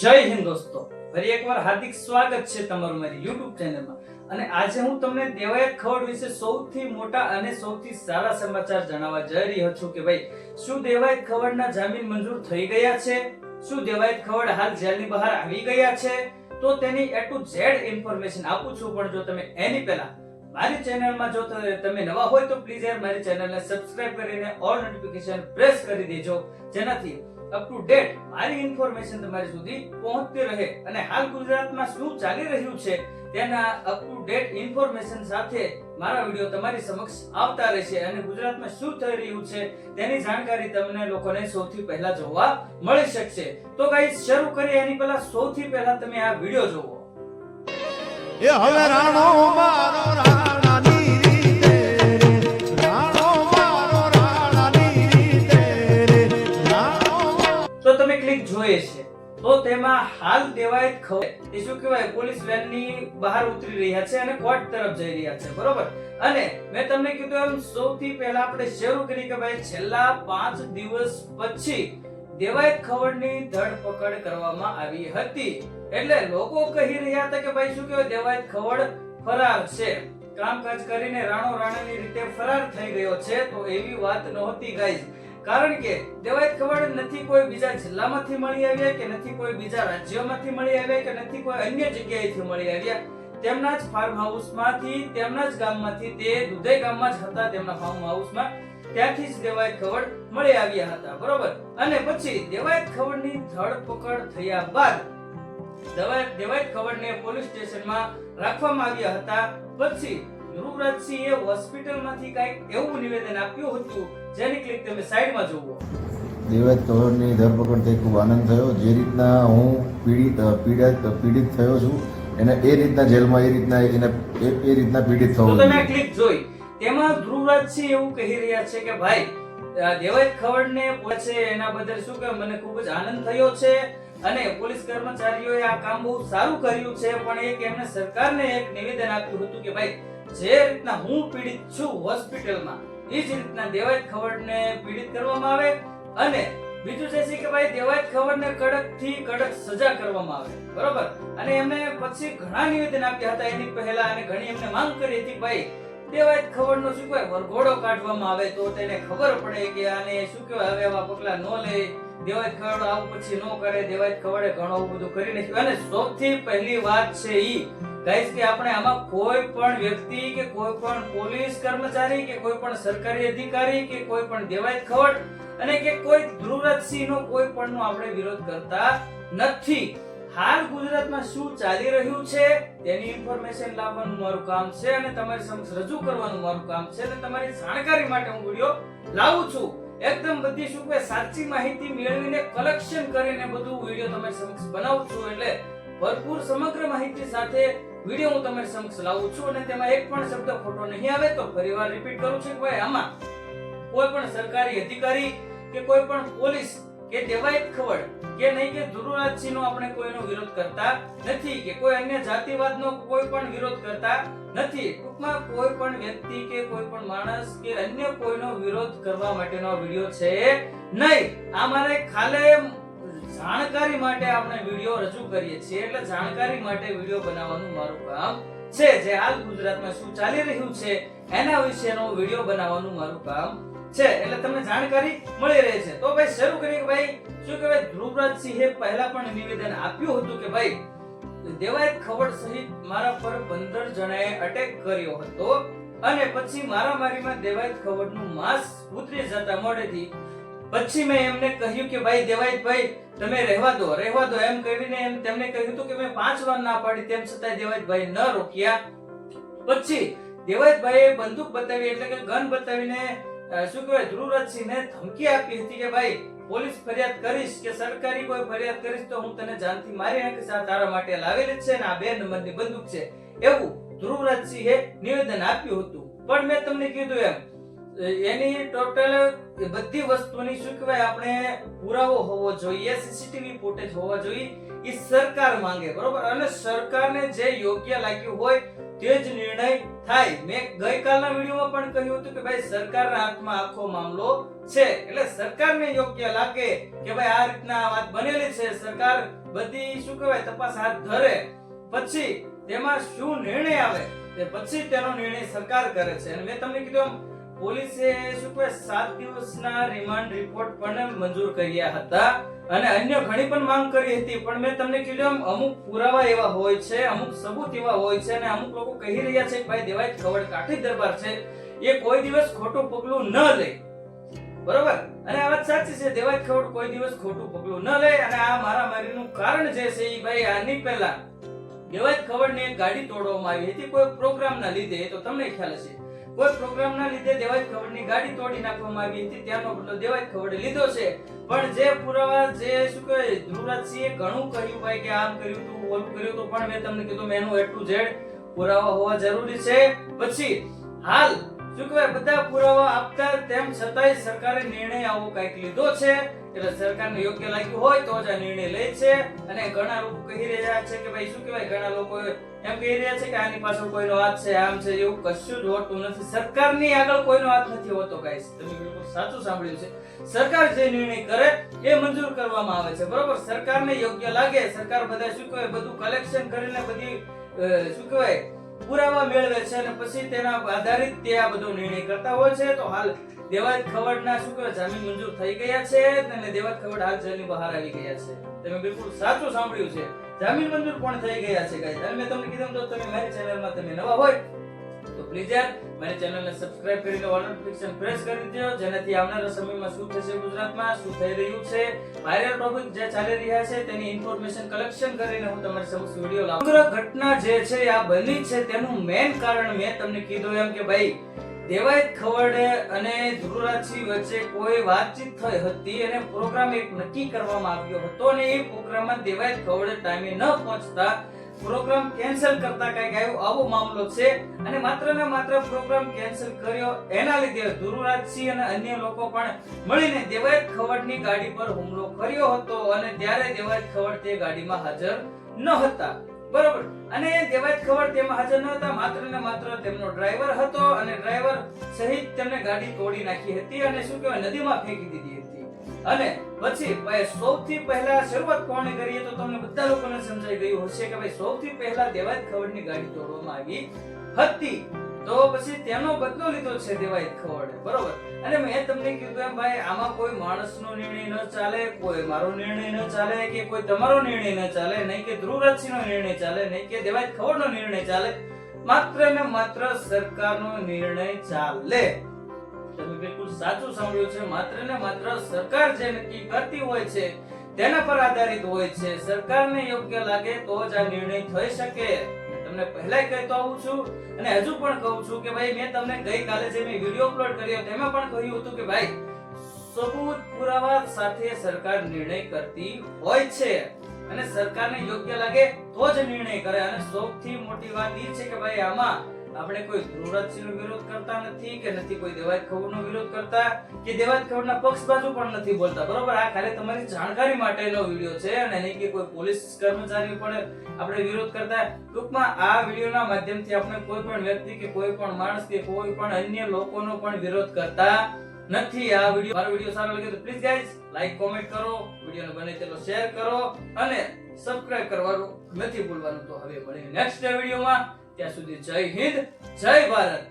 જય હિન્દ દોસ્તો, ફરી એકવાર હાર્દિક સ્વાગત છે તમારું મારી YouTube ચેનલમાં. અને આજે હું તમને દેવાયત ખવડ વિશે સૌથી મોટા અને સૌથી સારા સમાચાર જણાવવા જઈ રહ્યો છું કે ભાઈ શું દેવાયત ખવડના જામીન મંજૂર થઈ ગયા છે, શું દેવાયત ખવડ હાલ જેલની બહાર આવી ગયા છે, તો તેની A to Z ઇન્ફોર્મેશન આપું છું. પણ જો તમે એની પહેલા મારી ચેનલમાં જો તમે નવા હોય તો પ્લીઝ યાર મારી ચેનલને સબસ્ક્રાઇબ કરીને ઓલ નોટિફિકેશન પ્રેસ કરી દેજો, જેનાથી અપ ટુ ડેટ મારી ઇન્ફોર્મેશન તમારી સુધી પહોંચતી રહે અને હાલ ગુજરાતમાં શું ચાલી રહ્યું છે તેના અપ ટુ ડેટ ઇન્ફોર્મેશન સાથે મારા વિડિયો તમારી સમક્ષ આવતા રહેશે અને ગુજરાતમાં શું થઈ રહ્યું છે તેની જાણકારી તમને લોકોને સૌથી પહેલા જોવા મળી શકશે. તો ગાઈસ શરૂ કરીએ એની પહેલા સૌથી પહેલા તમે આ વિડિયો જોવો. એ હવે રાણો મારો રાણાની રીતે રાણો મારો રાણાની રીતે રાણો. તો તમે ક્લિક જોઈએ છે તો તેમાં હાલ દેવાયત ખવડ એ શું કહેવાય પોલીસ વેનની બહાર ઉતરી રહ્યા છે અને કોર્ટ તરફ જઈ રહ્યા છે, બરોબર. અને મેં તમને કીધું એમ સૌથી પહેલા આપણે શરૂ કરી કે ભાઈ છેલ્લા 5 દિવસ પછી દેવાયત ખવડની ધરપકડ કરવામાં આવી હતી. એટલે લોકો કહી રહ્યા હતા કે ભાઈ શું કહેવાય દેવાયત ખવડ ફરાર છે, કામકાજ કરીને રાણો રાણાની રીતે ફરાર થઈ ગયો છે. તો એવી વાત નહોતી ગાઈઝ, કારણ કે દેવાયત ખવડ નથી કોઈ બીજા જિલ્લામાંથી મળી આવ્યા કે નથી કોઈ બીજા રાજ્યોમાંથી મળી આવ્યા કે નથી કોઈ અન્ય જગ્યાએથી મળી આવ્યા. તેમના જ ફાર્મ હાઉસમાંથી, તેમના જ ગામમાંથી, તે દુધઈ ગામમાં જ હતા તેમના ફાર્મ હાઉસમાં, ત્યાંથી જ દેવાયત ખવડ મળી આવ્યા હતા, બરોબર. અને પછી દેવાયત ખવડની ધરપકડ થયા બાદ દેવાયત ખવડને પોલીસ સ્ટેશનમાં રાખવામાં આવ્યા હતા. પછી ધ્રુવરાજસિંહે હોસ્પિટલમાંથી કંઈક એવું નિવેદન આપ્યું હતું જેની ક્લિપ તમે સાઈડમાં જુઓ. દેવાયત ખવડની ધરપકડથી ખૂબ આનંદ થયો. જે રીતના હું પીડિત થયો છું એને એ રીતના જેલમાં એ રીતના પીડિત થવો. તો તમે ક્લિપ જોઈ, તેમાં ધ્રુવરાજસિંહ એવું કહી રહ્યા છે કે ભાઈ દેવાયત ખવડને પૂછે એના બદલ શું કે મને ખૂબ જ આનંદ થયો છે અને પોલીસ કર્મચારીઓએ આ કામ બહુ સારું કર્યું છે. પણ એક એમને સરકારને એક નિવેદન આપ્યું હતું કે ભાઈ જે રીતના હું પીડિત છું હોસ્પિટલમાં એ જ રીતના દેવાયત ખવડને પીડિત કરવામાં આવે અને બીજું છે કે ભાઈ દેવાયત ખવડને કડકથી કડક સજા કરવામાં આવે, બરોબર. અને એમને પછી ઘણા નિવેદન આપ્યા હતા એની પહેલા અને ઘણી એમને માંગ કરી હતી ભાઈ દેવાયત ખવડનો શું કહેવાય વરઘોડો કાઢવામાં આવે તો તેને ખબર પડે કે આને શું કહેવાય હવે આવા પગલા ન લે, દેવાયત ખવડ આવું પછી ન કરે. દેવાયત ખવડે ઘણું બધું કરી નાખ્યું. અને સૌથી પહેલી વાત છે ઈ ગાઈસ કે આપણે આમાં કોઈ પણ વ્યક્તિ કે કોઈ પણ પોલીસ કર્મચારી કે કોઈ પણ સરકારી અધિકારી કે કોઈ પણ દેવાયત ખવડ અને કે કોઈ ધ્રુવરાજસિંહનો કોઈ પણનો આપણે વિરોધ કરતા નથી. હાલ ગુજરાતમાં શું ચાલી રહ્યું છે તેની ઇન્ફોર્મેશન લાવવાનું મારું કામ છે અને તમારી સમક્ષ રજૂ કરવાનું મારું કામ છે અને તમારી જાણકારી માટે હું વિડિયો લાવું છું. એકદમ બધી શું કે સાચી માહિતી મેળવીને કલેક્શન કરીને બધું વિડિયો તમારી સમક્ષ બનાવું છું. એટલે ભરપૂર સમગ્ર માહિતી સાથે વિડિયો હું તમારી સમક્ષ લાવું છું અને તેમાં એક પણ શબ્દ ખોટો નહીં આવે. તો ફરીવાર રિપીટ કરું છું કે ભાઈ આમાં કોઈ પણ સરકારી અધિકારી કે કોઈ પણ પોલીસ કે દેવાયત ખવડ કે નહીં કે ધ્રુવરાજસિંહનો આપણે કોઈનો વિરોધ કરતા નથી કે કોઈ અન્ય જાતિવાદનો કોઈ પણ વિરોધ કરતા નથી. ટૂંકમાં કોઈ પણ વ્યક્તિ કે કોઈ પણ માણસ કે અન્ય કોઈનો વિરોધ કરવા માટેનો વિડિયો છે નહીં. આ મારે ખાલી જાણકારી માટે આપણે વિડિયો રજૂ કરીએ છીએ, એટલે જાણકારી માટે વિડિયો બનાવવાનું મારું કામ છે. જે હાલ ગુજરાતમાં શું ચાલી રહ્યું છે એના વિશેનો વિડિયો બનાવવાનું મારું કામ છે, એટલે તમને જાણકારી મળી રહે છે. તો ભાઈ શરૂ કરીએ કે ભાઈ શું કહેવાય ધ્રુવરાજસિંહે પહેલા પણ નિવેદન આપ્યું હતું કે ભાઈ દેવાયત ખવડ સહિત મારા પર 15 જણાએ અટેક કર્યો હતો અને પછી મારામારીમાં દેવાયત ખવડનું માંસ ઉતરી જતા મોઢેથી પછી મેં એમને કહ્યું કે ભાઈ દેવાયતભાઈ તમે રહેવા દો એમ કહીને તેમને કહ્યું હતું કે મેં 5 વાર ના પાડી, તેમ છતાં દેવાયતભાઈ ન રોક્યા. પછી દેવાયતભાઈએ બંદૂક બતાવી એટલે કે ગન બતાવીને શું કહેવાય ધ્રુવરાજસિંહને ધમકી આપી હતી કે ભાઈ પોલીસ ફરિયાદ કરીશ કે સરકારી કોઈ ફરિયાદ કરીશ તો હું તને જાનથી મારી નાખીશ, આ તારા માટે લાવેલી છે ને આ 2 નંબરની બંદૂક છે, એવું ધ્રુવરાજસિંહે નિવેદન આપ્યું હતું. પણ મેં તમને કીધું એમ એની ટોટલ બધી વસ્તુની શું કહેવાય આપણે પુરાવો હોવો જોઈએ, સીસીટીવી ફૂટેજ હોવા જોઈએ. એ સરકાર માંગે, બરોબર. અને સરકારને જે યોગ્ય લાગ્યું હોય તે જ નિર્ણય થાય. મેં ગઈકાલના વિડીયોમાં પણ કહ્યું હતું કે ભાઈ સરકારના હાથમાં આખો મામલો છે, એટલે સરકારને યોગ્ય લાગે કે ભાઈ આ રીતના આ વાત બનેલી છે, સરકાર બધી શું કહેવાય તપાસ હાથ ધરે, પછી તેમાં શું નિર્ણય આવે તે પછી તેનો નિર્ણય સરકાર કરે છે. અને મેં તમને કીધું પોલીસે શું કહેવાય 7 દિવસના રિમાન્ડ રિપોર્ટ પણ મંજૂર કર્યા હતા અને અન્ય ઘણી પણ માંગ કરી હતી. પણ મેં તમને કીધું અમુક પુરાવા એવા હોય છે, અમુક સબૂત એવા હોય છે અને અમુક લોકો કહી રહ્યા છે કે ભાઈ દેવાયત ખવડ કાઠી દરબાર છે, એ કોઈ દિવસ ખોટું પગલું ન લે. બરોબર? અને આ વાત સાચી છે, દેવાયત ખવડ કોઈ દિવસ ખોટું પગલું ન લે. અને આ મારામારીનું કારણ જે છે એ ભાઈ આની પહેલા દેવાયત ખવડની એક ગાડી તોડવામાં આવી હતી કોઈ પ્રોગ્રામના લીધે. એ તો તમને ખ્યાલ હશે, કોઈ પ્રોગ્રામના લીધે દેવાયત ખવડની ગાડી તોડી નાખવામાં આવી હતી, ત્યારનો બદલો દેવાયત ખવડે લીધો છે. પણ જે પુરાવા જે શું કહે ધ્રુવરાજસિંહે ઘણું કહ્યું ભાઈ કે આમ કર્યું તું ઓલું કર્યું તું, પણ મેં તમને કીધું એનું A to Z પુરાવા હોવા જરૂરી છે. પછી હાલ શું કહેવાય બધા પુરાવા આપતા તેમ છતાંય સરકારે નિર્ણય આવો કંઈક લીધો છે, એટલે સરકારને યોગ્ય લાગ્યું હોય તો જ આ નિર્ણય લે છે. અને ઘણા લોકો કહી રહ્યા છે કે ભાઈ શું કહેવાય ઘણા લોકો એમ કહી રહ્યા છે કે આની પાછળ કોઈનો હાથ છે, આમ છે, એવું કશું જ હોતું નથી. સરકારની આગળ કોઈનો હાથ નથી હોતો ગાઈસ, તમે બિલકુલ સાચું સાંભળ્યું છે. સરકાર જે નિર્ણય કરે એ મંજૂર કરવામાં આવે છે. બરોબર? સરકારને યોગ્ય લાગે, સરકાર બધા શું કહેવાય બધું કલેક્શન કરીને બધી શું કહેવાય પુરાવા મેળવે છે અને પછી તેના આધારિત તે આ બધો નિર્ણય કરતા હોય છે. તો હાલ દેવાયત ખવડના શું કહેવાય જામીન મંજૂર થઈ ગયા છે અને દેવાયત ખવડ હાલ જેલની બહાર આવી ગયા છે. તમે બિલકુલ સાચું સાંભળ્યું છે, જામીન મંજૂર પણ થઈ ગયા છે ગાઈસ. અને મેં તમને કીધું તો તમે મારી ચેનલમાં તમે નવા હોય તો પ્લીઝ યાર મારી ચેનલને સબસ્ક્રાઇબ કરીને ઓલ નોટિફિકેશન પ્રેસ કરી દેજો, જેનાથી આવનારા સમયમાં શું થશે ગુજરાતમાં, શું થઈ રહ્યું છે, વાયરલ ટોપિક જે ચાલી રહ્યા છે તેની ઇન્ફોર્મેશન કલેક્શન કરીને હું તમારી સમક્ષ વિડિયો લાવું. સમગ્ર ઘટના જે છે આ બની છે તેનું મેઇન કારણ મેં તમને કીધું એમ કે ભાઈ દેવાયત ખવડ અને ધ્રુવરાજસિંહ વચ્ચે કોઈ વાતચીત થઈ હતી અને પ્રોગ્રામ એક નક્કી કરવામાં આવ્યો હતો અને એ પ્રોગ્રામમાં દેવાયત ખવડે ટાઈમે ન પહોંચતા પ્રોગ્રામ કેન્સલ કરતા કઈક આવો મામલો છે. અને માત્ર ને માત્ર પ્રોગ્રામ કેન્સલ કર્યો એના લીધે ધ્રુવરાજસિંહ અને અન્ય લોકો પણ મળીને દેવાયત ખવડની ગાડી પર હુમલો કર્યો હતો અને ત્યારે દેવાયત ખવડ તે ગાડીમાં હાજર ન હતા. બરોબર? અને દેવાયત ખવડ તેમાં હાજર ન હતા, માત્ર ને માત્ર તેમનો ડ્રાઈવર હતો અને ડ્રાઈવર સહિત તેમને ગાડી તોડી નાખી હતી અને શું કહેવાય નદીમાં ફેંકી દીધી હતી. અને પછી સૌથી પહેલા શરૂઆત કોણે કરી તો તમને બધા લોકોને સમજાઈ ગયું હશે કે ભાઈ સૌથી પહેલા દેવાયત ખવડની ગાડી તોડવામાં આવી હતી. તો પછી તેનો બદલો લીધો છે દેવાયત ખવડે. બરોબર? અને મેં તમને કીધું એમ ભાઈ આમાં કોઈ માણસનો નિર્ણય ન ચાલે, કોઈ મારો નિર્ણય ન ચાલે કે કોઈ તમારો નિર્ણય ન ચાલે, નહીં કે ધ્રુવરાજસિંહનો નિર્ણય ચાલે, નહીં કે દેવાયત ખવડનો નિર્ણય ચાલે, માત્ર ને માત્ર સરકારનો નિર્ણય ચાલે. તમે બિલકુલ સાચું સાંભળ્યું છે, માત્ર ને માત્ર સરકાર જે નક્કી કરતી હોય છે તેના પર આધારિત હોય છે. સરકારને યોગ્ય લાગે તો જ આ નિર્ણય થઈ શકે. તમને પહેલા કહેતો આવું છું અને હજુ પણ કહું છું કે ભાઈ મેં તમને ગઈકાલે જે મેં વિડિયો અપલોડ કર્યો તેમાં પણ કહ્યું હતું કે ભાઈ સબૂત પુરાવા સાથે સરકાર નિર્ણય કરતી હોય છે અને સરકારને યોગ્ય લાગે તો જ નિર્ણય કરે. અને સૌથી મોટી વાત એ છે કે ભાઈ આમાં આપણે કોઈ ધ્રુવરાજસિંહનો વિરોધ કરતા નથી કે નથી કોઈ દેવાયત ખવડનો વિરોધ કરતા કે દેવાયત ખવડના પક્ષ બાજુ પણ નથી બોલતા. બરોબર? આ ખાલી તમારી જાણકારી માટેનો વિડિયો છે અને નહીં કે કોઈ પોલીસ કર્મચારી પણ આપણે વિરોધ કરતા. ટૂંકમાં આ વિડિયોના માધ્યમથી આપણે કોઈ પણ વ્યક્તિ કે કોઈ પણ માણસ કે કોઈ પણ અન્ય લોકોનો પણ વિરોધ કરતા નથી. આ વિડિયો મારો વિડિયો સારો લાગે તો પ્લીઝ ગાઈઝ લાઈક કોમેન્ટ કરો, વિડિયોને બને તેટલો શેર કરો અને સબસ્ક્રાઇબ કરવાનું નથી ભૂલવાનું. તો હવે મળીએ નેક્સ્ટ વિડિયોમાં. ત્યાં સુધી જય હિન્દ, જય ભારત.